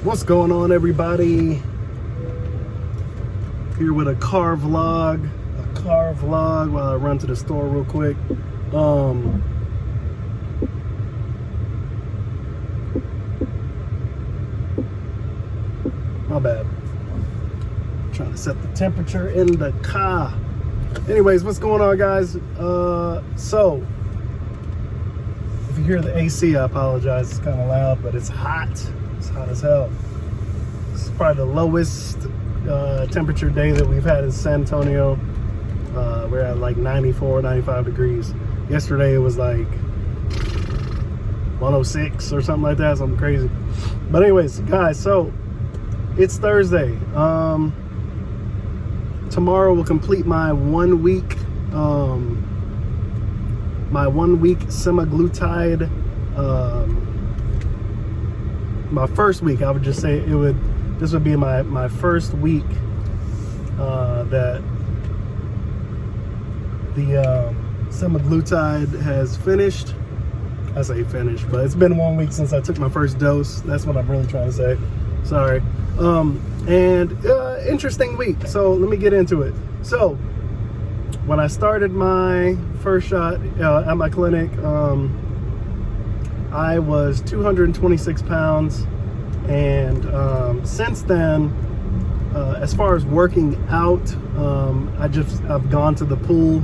What's going on, everybody? Here with a car vlog while I run to the store real quick. My bad. Trying to set the temperature in the car. Anyways, what's going on, guys? So if you hear the AC, I apologize. It's kind of loud, but it's hot. It's hot as hell. This is probably the lowest temperature day that we've had in San Antonio. We're at like 94, 95 degrees. Yesterday it was like 106 or something like that, something crazy. But anyways, guys, so it's Thursday. Tomorrow will complete my 1 week semaglutide. My first week, I would just say this would be my first week that the semaglutide has finished. I say finished, but it's been 1 week since I took my first dose. That's what I'm really trying to say. Sorry. Interesting week. So let me get into it. So when I started my first shot at my clinic, I was 226 pounds. And since then, as far as working out, I've gone to the pool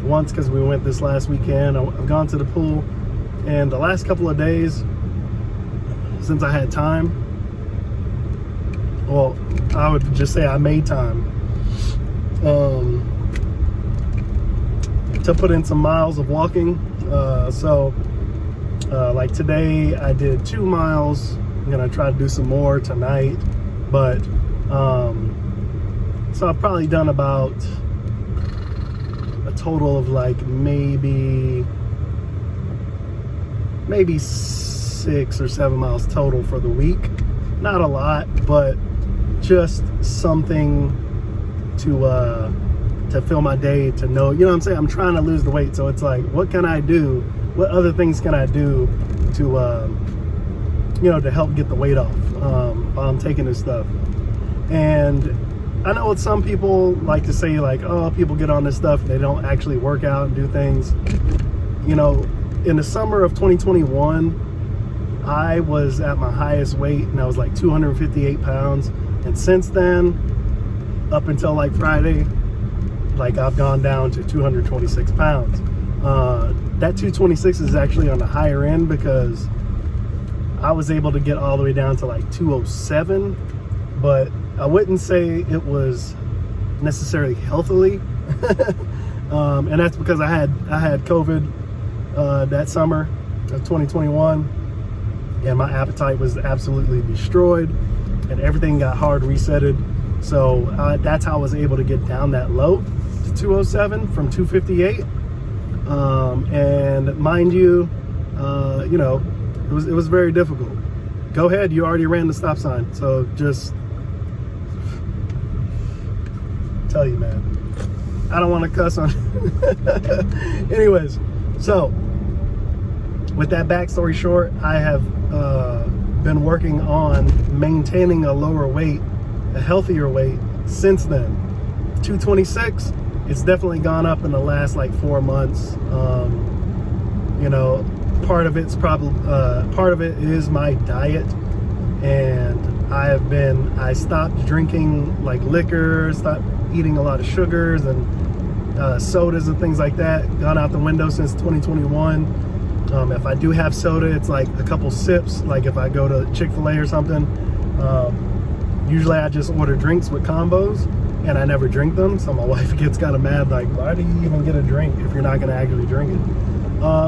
once because we went this last weekend. I've gone to the pool, and the last couple of days, since I had time, well, I would just say I made time to put in some miles of walking. Like today, I did 2 miles. I'm gonna try to do some more tonight, but so I've probably done about a total of like maybe 6 or 7 miles total for the week. Not a lot, but just something to fill my day, to know, you know what I'm saying? I'm trying to lose the weight, so it's like, what can I do? What other things can I do to to help get the weight off while I'm taking this stuff? And I know what some people like to say, like, oh, people get on this stuff and they don't actually work out and do things. You know, in the summer of 2021, I was at my highest weight, and I was like 258 pounds. And since then, up until like Friday, like I've gone down to 226 pounds. That 226 is actually on the higher end because I was able to get all the way down to like 207, but I wouldn't say it was necessarily healthily. And that's because I had COVID that summer of 2021, and my appetite was absolutely destroyed, and everything got hard resetted. So that's how I was able to get down that low to 207 from 258. And mind you, it was very difficult. Go ahead, you already ran the stop sign, so just tell you, man, I don't want to cuss on anyways. So with that backstory short, I have been working on maintaining a lower weight, a healthier weight since then. 226, it's definitely gone up in the last like 4 months. Part of it is my diet, and I stopped drinking like liquor, stopped eating a lot of sugars and sodas and things like that. Gone out the window since 2021. If I do have soda, it's like a couple sips. Like if I go to Chick-fil-A or something, usually I just order drinks with combos, and I never drink them. So my wife gets kind of mad, like, why do you even get a drink if you're not going to actually drink it?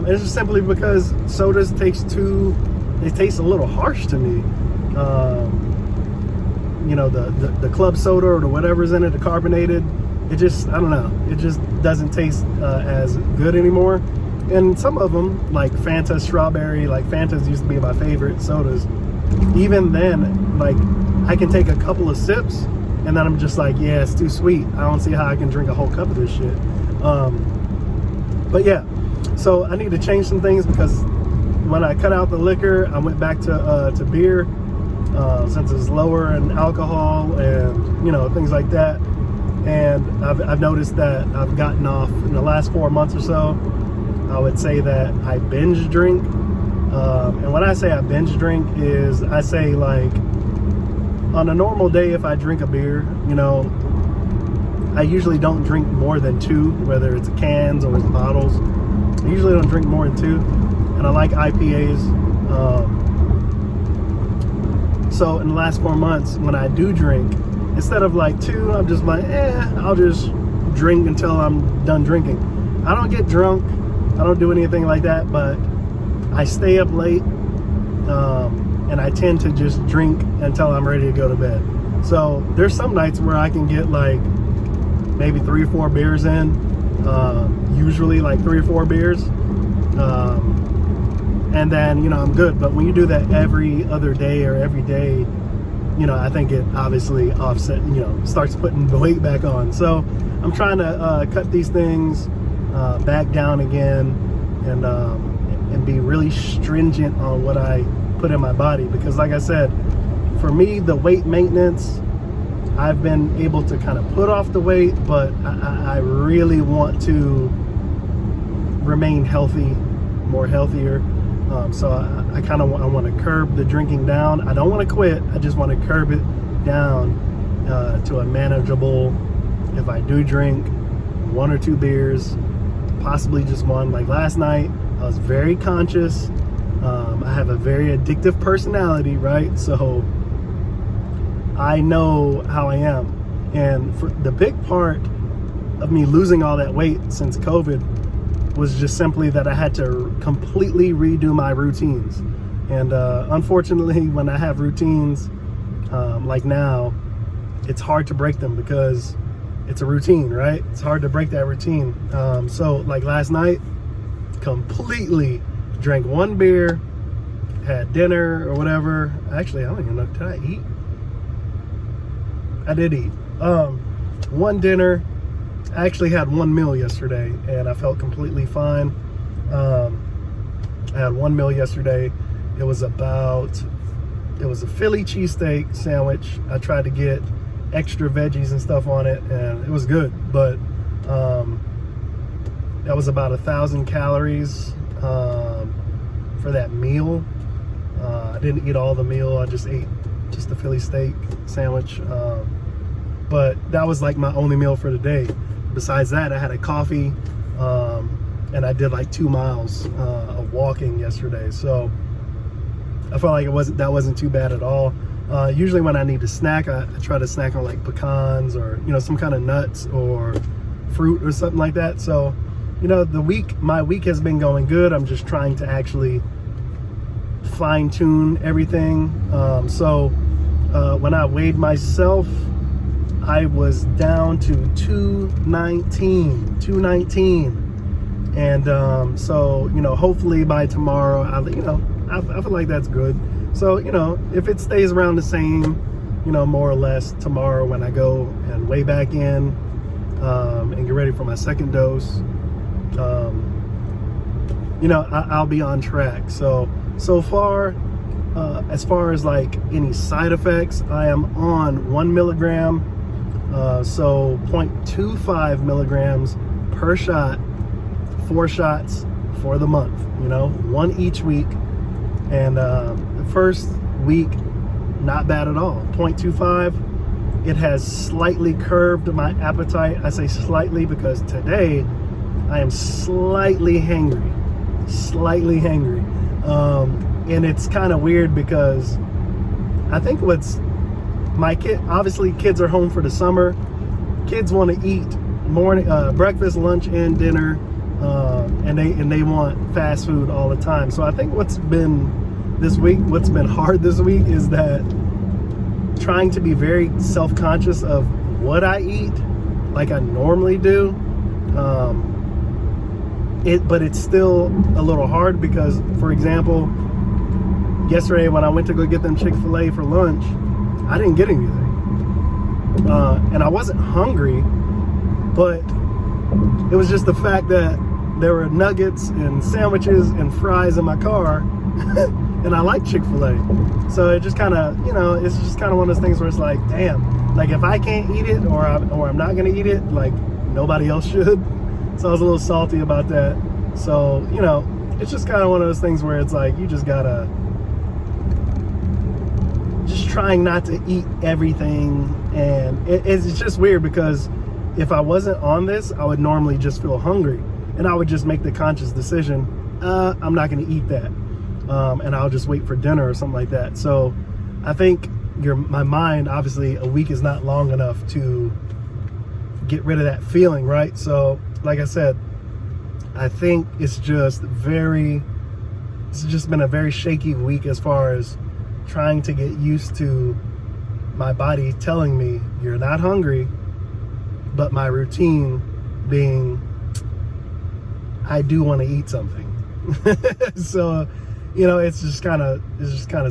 It's just simply because sodas taste a little harsh to me. The club soda or the whatever's in it, the carbonated, it just, I don't know, it just doesn't taste as good anymore. And some of them, like Fanta strawberry, like Fantas used to be my favorite sodas. Even then, like, I can take a couple of sips and then I'm just like, yeah, it's too sweet. I don't see how I can drink a whole cup of this shit. But yeah, so I need to change some things, because when I cut out the liquor, I went back to beer, since it's lower in alcohol and, you know, things like that. And I've noticed that I've gotten off in the last 4 months or so. I would say that I binge drink. And when I say I binge drink is I say, like, on a normal day, if I drink a beer, you know, I usually don't drink more than 2, whether it's cans or it's bottles. I usually don't drink more than 2. And I like IPAs. So in the last 4 months, when I do drink, instead of like 2, I'm just like, I'll just drink until I'm done drinking. I don't get drunk. I don't do anything like that, but I stay up late, and I tend to just drink until I'm ready to go to bed. So there's some nights where I can get like maybe 3 or 4 beers in, usually like 3 or 4 beers. And then, you know, I'm good. But when you do that every other day or every day, you know, I think it obviously starts putting the weight back on. So I'm trying to cut these things back down again, and be really stringent on what I put in my body. Because like I said, for me, the weight maintenance, I've been able to kind of put off the weight, but I really want to remain healthy, more healthier. So I kind of want to curb the drinking down. I don't want to quit. I just want to curb it down to a manageable. If I do drink 1 or 2 beers, possibly just 1. Like last night, I was very conscious. I have a very addictive personality, right? So I know how I am. And for the big part of me losing all that weight since COVID was just simply that I had to completely redo my routines. And unfortunately, when I have routines like now, it's hard to break them because it's a routine, right? It's hard to break that routine. So like last night, completely drank 1 beer, had dinner or whatever. Actually, I don't even know, did I eat? I did eat. 1 dinner. I actually had 1 meal yesterday and I felt completely fine. I had 1 meal yesterday. It was a Philly cheesesteak sandwich. I tried to get extra veggies and stuff on it, and it was good, but that was about 1,000 calories for that meal. I didn't eat all the meal. I just ate just the Philly steak sandwich, but that was like my only meal for the day. Besides that, I had a coffee, and I did like 2 miles of walking yesterday. So I felt like that wasn't too bad at all. Usually when I need to snack, I try to snack on like pecans or, you know, some kind of nuts or fruit or something like that. So, you know, my week has been going good. I'm just trying to actually fine tune everything. So when I weighed myself, I was down to 219. And so, you know, hopefully by tomorrow, I feel like that's good. So, you know, if it stays around the same, you know, more or less tomorrow when I go and weigh back in and get ready for my second dose, you know, I'll be on track. So far, as far as like any side effects, I am on 1 milligram, so 0.25 milligrams per shot, 4 shots for the month, you know, 1 each week. And the first week, not bad at all, 0.25. It has slightly curbed my appetite. I say slightly because today I am slightly hangry. And it's kind of weird because I think obviously kids are home for the summer. Kids want to eat breakfast, lunch, and dinner, and they want fast food all the time. So I think what's been hard this week is that trying to be very self-conscious of what I eat like I normally do. But it's still a little hard because, for example, yesterday when I went to go get them Chick-fil-A for lunch, I didn't get anything. And I wasn't hungry, but it was just the fact that there were nuggets and sandwiches and fries in my car. and I like Chick-fil-A. So it just kind of, you know, it's just kind of one of those things where it's like, damn, like if I can't eat it or I'm not gonna eat it, like nobody else should. So I was a little salty about that. So, you know, it's just kind of one of those things where it's like you just gotta just trying not to eat everything. And it's just weird because if I wasn't on this, I would normally just feel hungry and I would just make the conscious decision, I'm not going to eat that. And I'll just wait for dinner or something like that. So I think my mind, obviously a week is not long enough to get rid of that feeling, right? So like I said, I think it's just been a very shaky week as far as trying to get used to my body telling me you're not hungry, but my routine being I do want to eat something. So, you know, it's just kind of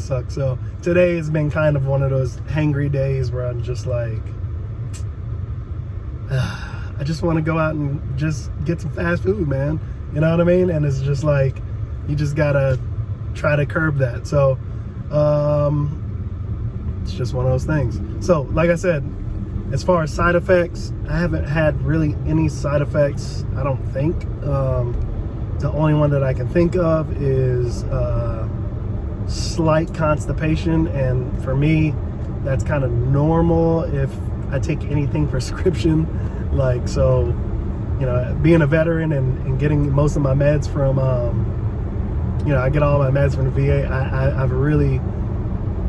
sucks. So today has been kind of one of those hangry days where I'm just like, I just want to go out and just get some fast food, man. You know what I mean? And it's just like, you just gotta try to curb that. So it's just one of those things. So like I said, as far as side effects, I haven't had really any side effects, I don't think. The only one that I can think of is slight constipation, and for me that's kind of normal if I take anything prescription. Like, so, you know, being a veteran and getting most of my meds from you know, I get all my meds from the VA. I've really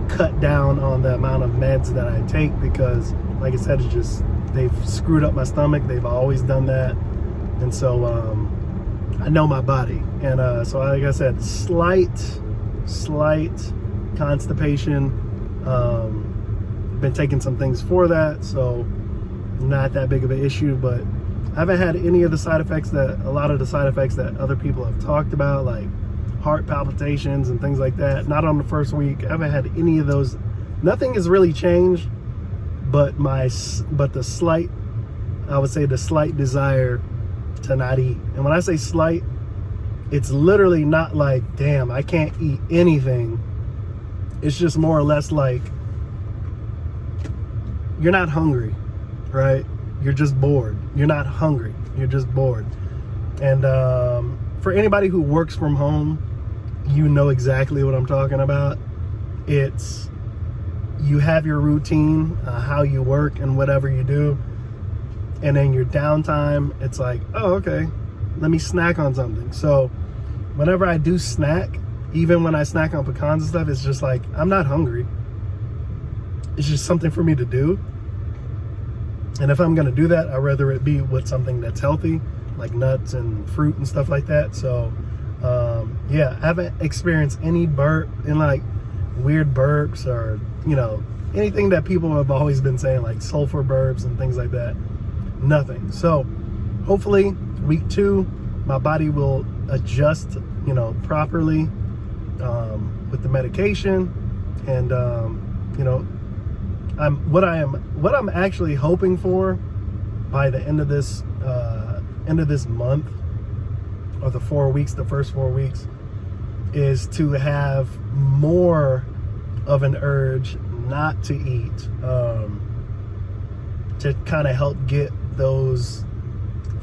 cut down on the amount of meds that I take because, like I said, it's just, they've screwed up my stomach. They've always done that. And so I know my body. And so like I said, slight constipation. Been taking some things for that, so not that big of an issue. But I haven't had any of the side effects a lot of the side effects that other people have talked about, like heart palpitations and things like that. Not on the first week. I haven't had any of those. Nothing has really changed, but the slight, I would say the slight desire to not eat. And when I say slight, it's literally not like, damn, I can't eat anything. It's just more or less like, you're not hungry, right? You're just bored. You're not hungry. You're just bored. And for anybody who works from home, you know exactly what I'm talking about. It's, you have your routine, how you work and whatever you do. And then your downtime, it's like, oh, okay, let me snack on something. So whenever I do snack, even when I snack on pecans and stuff, it's just like, I'm not hungry. It's just something for me to do. And if I'm gonna do that, I'd rather it be with something that's healthy, like nuts and fruit and stuff like that. So yeah, I haven't experienced any like weird burps or, you know, anything that people have always been saying, like sulfur burps and things like that. Nothing. So hopefully week 2, my body will adjust, you know, properly with the medication. And you know, what I'm actually hoping for by the end of this month, or the 4 weeks, the first 4 weeks, is to have more of an urge not to eat, to kind of help get those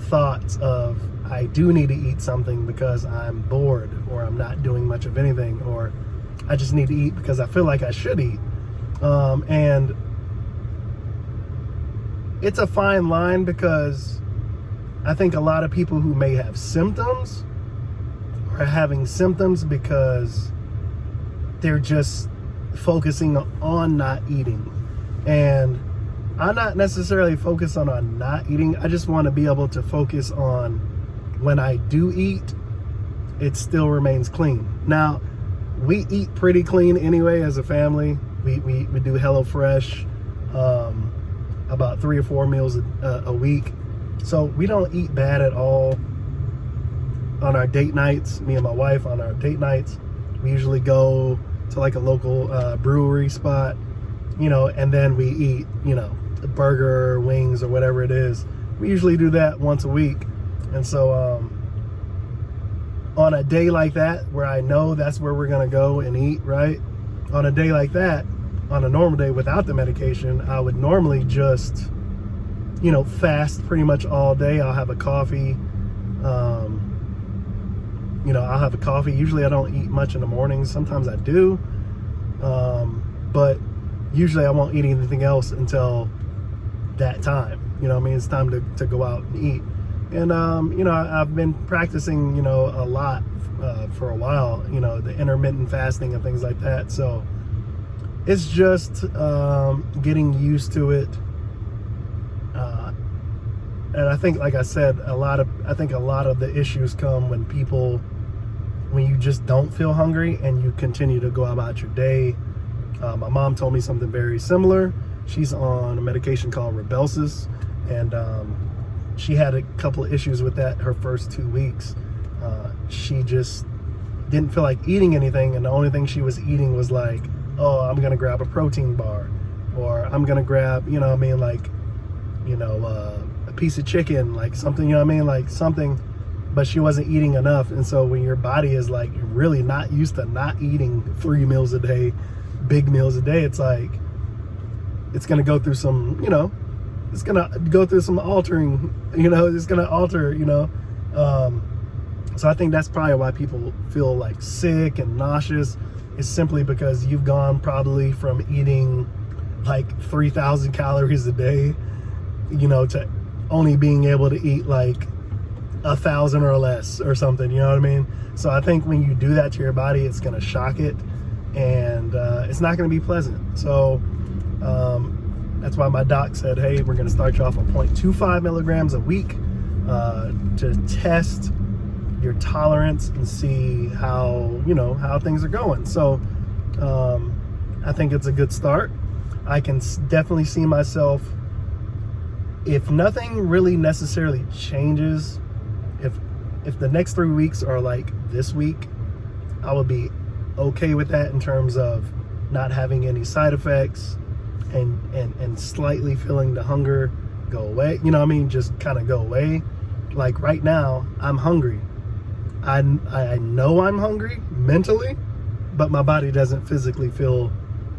thoughts of, I do need to eat something because I'm bored, or I'm not doing much of anything, or I just need to eat because I feel like I should eat. And it's a fine line, because I think a lot of people who may have symptoms are having symptoms because they're just focusing on not eating. And I'm not necessarily focused on not eating. I just want to be able to focus on, when I do eat, it still remains clean. Now, we eat pretty clean anyway as a family. We do HelloFresh about 3 or 4 meals a week. So we don't eat bad at all. On our date nights, me and my wife, on our date nights, we usually go to like a local brewery spot, you know, and then we eat, you know, a burger, wings, or whatever it is. We usually do that once a week. And so on a day like that, where I know that's where we're gonna go and eat, right? On a day like that, on a normal day without the medication, I would normally just, you know, fast pretty much all day. I'll have a coffee. You know, I'll have a coffee. Usually I don't eat much in the mornings. Sometimes I do. But usually I won't eat anything else until that time. You know what I mean? It's time to go out and eat. And, you know, I've been practicing, you know, a lot for a while, you know, the intermittent fasting and things like that. So it's just getting used to it. And I think, like I said, I think a lot of the issues come when you just don't feel hungry and you continue to go about your day. My mom told me something very similar. She's on a medication called Rybelsus, and she had a couple of issues with that her first 2 weeks. She just didn't feel like eating anything, and the only thing she was eating was like, oh, I'm gonna grab a protein bar, or I'm gonna grab, you know what I mean, like, you know, a piece of chicken, like something, you know what I mean, like something, but she wasn't eating enough. And so when your body is like really not used to not eating 3 meals a day, big meals a day, it's like, it's gonna go through some, you know, it's gonna go through some altering, you know, it's gonna alter, you know. So I think that's probably why people feel like sick and nauseous. It's simply because you've gone probably from eating like 3,000 calories a day, you know, to only being able to eat like 1,000 or less or something, you know what I mean? So I think when you do that to your body, it's gonna shock it, and it's not gonna be pleasant. So that's why my doc said, hey, we're gonna start you off at 0.25 milligrams a week to test your tolerance and see how, you know, how things are going. So I think it's a good start. I can definitely see myself, if nothing really necessarily changes, if the next 3 weeks are like this week, I would be okay with that in terms of not having any side effects and slightly feeling the hunger go away. You know what I mean? Just kind of go away. Like right now, I'm hungry. I know I'm hungry mentally, but my body doesn't physically feel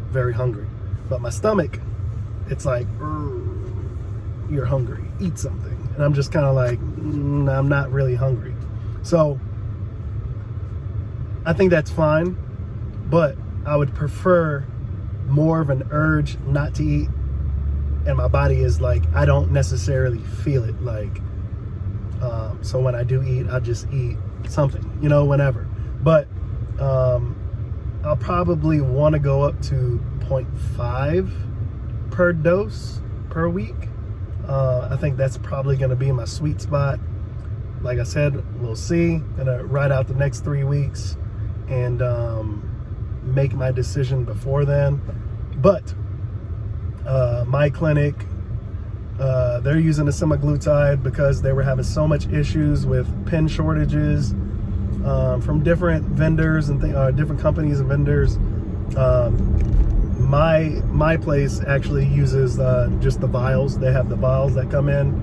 very hungry. But my stomach, it's like, you're hungry, eat something. And I'm just kind of like, I'm not really hungry. So I think that's fine, but I would prefer more of an urge not to eat, and my body is like, I don't necessarily feel it, like, so when I do eat, I just eat something, you know, whenever. But I'll probably want to go up to 0.5 per dose per week. I think that's probably going to be my sweet spot. Like I said, we'll see. Gonna ride out the next 3 weeks and make my decision before then. But my clinic, they're using a semaglutide because they were having so much issues with pen shortages from different vendors and different companies and vendors. My place actually uses just the vials. They have the vials that come in,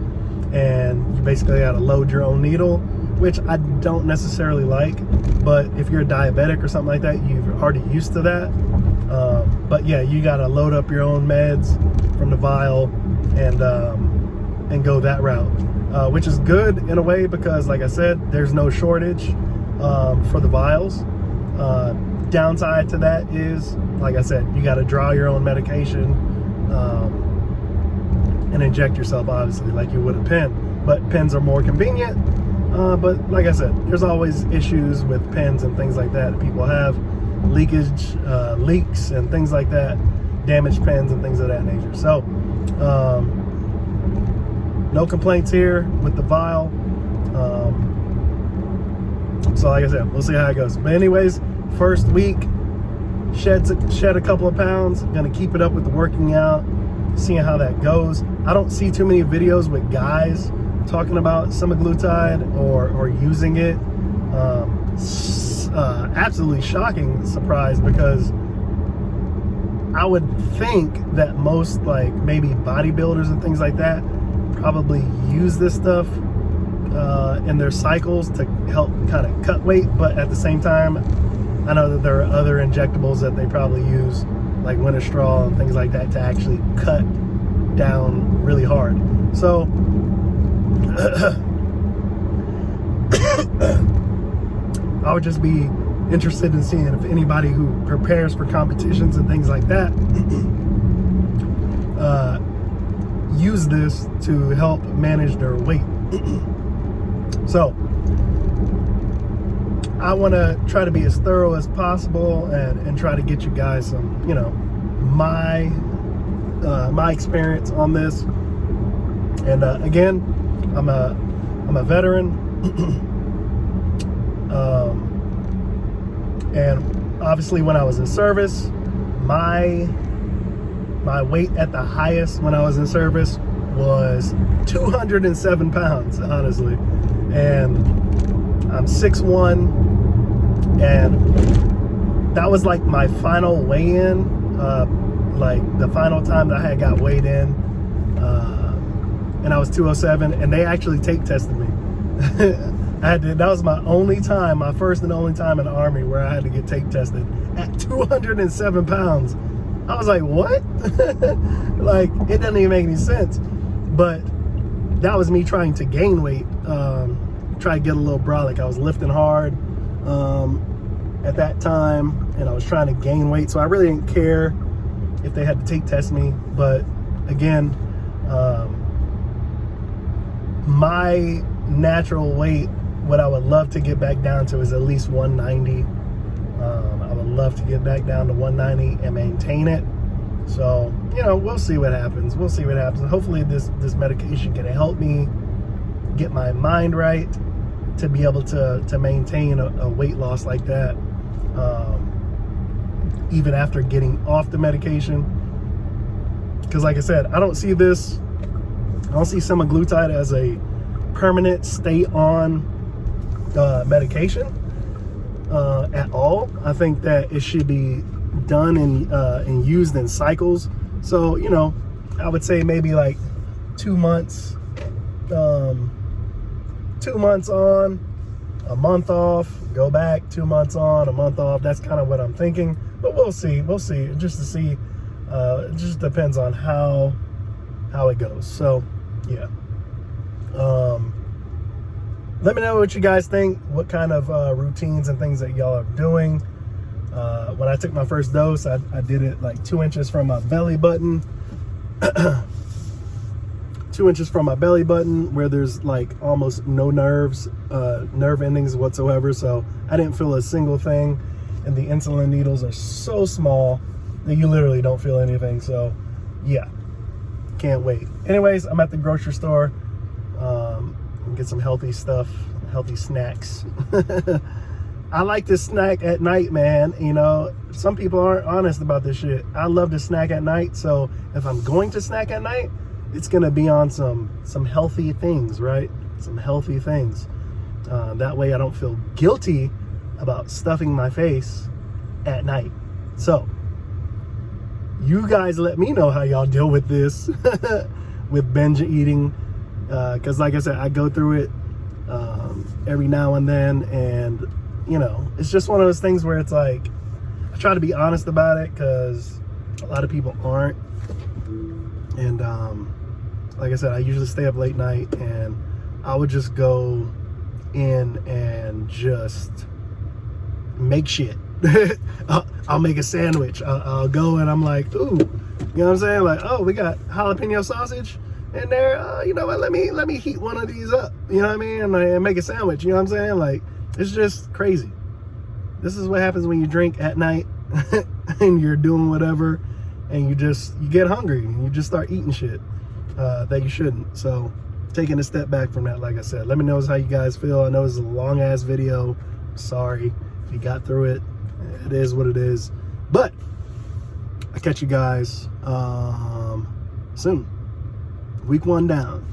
and you basically got to load your own needle, which I don't necessarily like. But if you're a diabetic or something like that, you're already used to that. But yeah, you got to load up your own meds from the vial and go that route, which is good in a way because, like I said, there's no shortage for the vials. Downside to that is, like I said, you got to draw your own medication and inject yourself, obviously, like you would a pen. But pens are more convenient. But like I said, there's always issues with pens and things like that. People have leakage, leaks and things like that, damaged pens and things of that nature. So no complaints here with the vial. So like I said, we'll see how it goes. But anyways, first week, shed a couple of pounds. Gonna keep it up with the working out, seeing how that goes. I don't see too many videos with guys talking about semaglutide or using it. Absolutely shocking surprise, because I would think that most, like, maybe bodybuilders and things like that probably use this stuff in their cycles to help kind of cut weight, but at the same time, I know that there are other injectables that they probably use, like Winterstraw and things like that, to actually cut down really hard. So I would just be interested in seeing if anybody who prepares for competitions and things like that use this to help manage their weight. So I want to try to be as thorough as possible and try to get you guys some, you know, my experience on this. And again, I'm a veteran, and obviously when I was in service, my weight at the highest when I was in service was 207 pounds, honestly, and I'm 6'1", and that was like my final weigh-in, like the final time that I had got weighed in, and I was 207, and they actually tape tested me. That was my only time, my first and only time in the Army where I had to get tape tested at 207 pounds. I was like, what? Like, it doesn't even make any sense. But that was me trying to gain weight, try to get a little brolic. I was lifting hard at that time, and I was trying to gain weight, so I really didn't care if they had to tape test me. But again, my natural weight, what I would love to get back down to is at least 190. I would love to get back down to 190 and maintain it. So, you know, we'll see what happens. We'll see what happens. Hopefully this medication can help me get my mind right to be able to maintain a weight loss like that, even after getting off the medication. Because like I said, I don't see semaglutide as a permanent stay on medication at all. I think that it should be done and used in cycles. So, you know, I would say maybe like 2 months, 2 months on, a month off, go back, 2 months on, a month off. That's kind of what I'm thinking, but we'll see just to see. It just depends on how it goes. So yeah, let me know what you guys think, what kind of routines and things that y'all are doing. When I took my first dose, I did it like 2 inches from my belly button. 2 inches from my belly button, where there's like almost no nerve endings whatsoever. So I didn't feel a single thing. And the insulin needles are so small that you literally don't feel anything. So yeah, can't wait. Anyways, I'm at the grocery store. Get some healthy stuff, healthy snacks. I like to snack at night, man. You know, some people aren't honest about this shit. I love to snack at night. So if I'm going to snack at night, it's gonna be on some healthy things, right? Some healthy things. That way I don't feel guilty about stuffing my face at night. So you guys let me know how y'all deal with this with binge eating, because like I said, I go through it every now and then, and you know, it's just one of those things where it's like, I try to be honest about it because a lot of people aren't. And like I said, I usually stay up late night, and I would just go in and just make shit. I'll make a sandwich. I'll go and I'm like, ooh, you know what I'm saying? Like, oh, we got jalapeno sausage in there. You know what? Let me heat one of these up. You know what I mean? And make a sandwich. You know what I'm saying? Like, it's just crazy. This is what happens when you drink at night and you're doing whatever, and you get hungry and you just start eating shit that you shouldn't. So taking a step back from that, like I said, let me know how you guys feel. I know it's a long ass video. Sorry if you got through it. It is what it is. But I'll catch you guys soon. Week 1 down.